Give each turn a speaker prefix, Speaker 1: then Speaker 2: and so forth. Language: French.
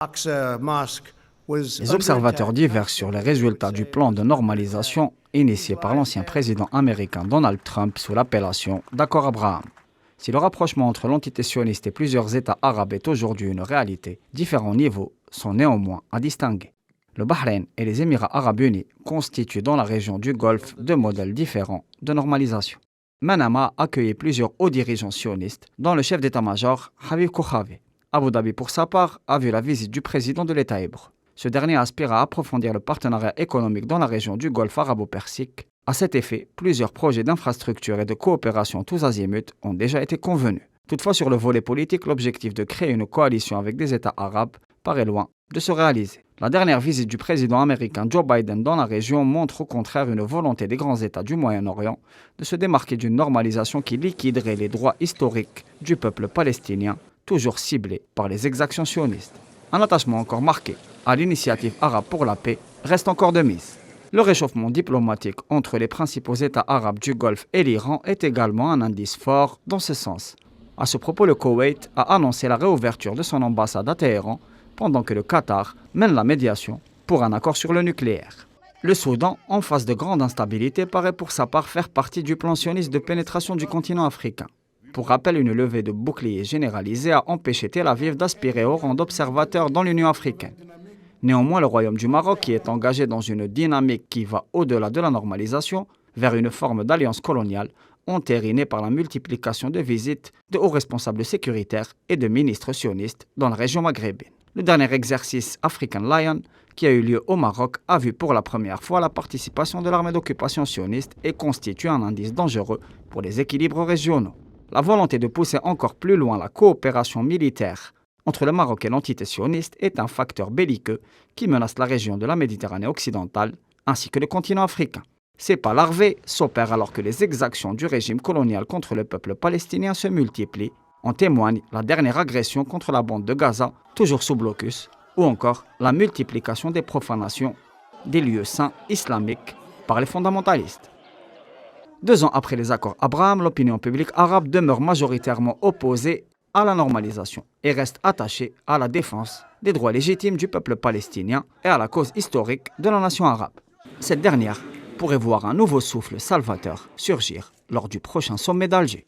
Speaker 1: Les observateurs divergent sur les résultats du plan de normalisation initié par l'ancien président américain Donald Trump sous l'appellation d'accord Abraham. Si le rapprochement entre l'entité sioniste et plusieurs États arabes est aujourd'hui une réalité, différents niveaux sont néanmoins à distinguer. Le Bahreïn et les Émirats arabes unis constituent dans la région du Golfe deux modèles différents de normalisation. Manama a accueilli plusieurs hauts dirigeants sionistes, dont le chef d'état-major Habib Kouchavi. Abu Dhabi, pour sa part, a vu la visite du président de l'État hébreu. Ce dernier aspire à approfondir le partenariat économique dans la région du Golfe arabo-persique. À cet effet, plusieurs projets d'infrastructure et de coopération tous azimuts ont déjà été convenus. Toutefois, sur le volet politique, l'objectif de créer une coalition avec des États arabes paraît loin de se réaliser. La dernière visite du président américain Joe Biden dans la région montre au contraire une volonté des grands États du Moyen-Orient de se démarquer d'une normalisation qui liquiderait les droits historiques du peuple palestinien, toujours ciblé par les exactions sionistes. Un attachement encore marqué à l'initiative arabe pour la paix reste encore de mise. Le réchauffement diplomatique entre les principaux États arabes du Golfe et l'Iran est également un indice fort dans ce sens. À ce propos, le Koweït a annoncé la réouverture de son ambassade à Téhéran, pendant que le Qatar mène la médiation pour un accord sur le nucléaire. Le Soudan, en face de grande instabilité, paraît pour sa part faire partie du plan sioniste de pénétration du continent africain. Pour rappel, une levée de boucliers généralisée a empêché Tel Aviv d'aspirer au rang d'observateur dans l'Union africaine. Néanmoins, le Royaume du Maroc, qui est engagé dans une dynamique qui va au-delà de la normalisation, vers une forme d'alliance coloniale, entérinée par la multiplication de visites de hauts responsables sécuritaires et de ministres sionistes dans la région maghrébine. Le dernier exercice African Lion, qui a eu lieu au Maroc, a vu pour la première fois la participation de l'armée d'occupation sioniste et constitue un indice dangereux pour les équilibres régionaux. La volonté de pousser encore plus loin la coopération militaire entre le Maroc et l'entité sioniste est un facteur belliqueux qui menace la région de la Méditerranée occidentale ainsi que le continent africain. Ces pas larvés s'opèrent alors que les exactions du régime colonial contre le peuple palestinien se multiplient. En témoigne la dernière agression contre la bande de Gaza, toujours sous blocus, ou encore la multiplication des profanations des lieux saints islamiques par les fondamentalistes. 2 ans après les accords Abraham, l'opinion publique arabe demeure majoritairement opposée à la normalisation et reste attachée à la défense des droits légitimes du peuple palestinien et à la cause historique de la nation arabe. Cette dernière pourrait voir un nouveau souffle salvateur surgir lors du prochain sommet d'Alger.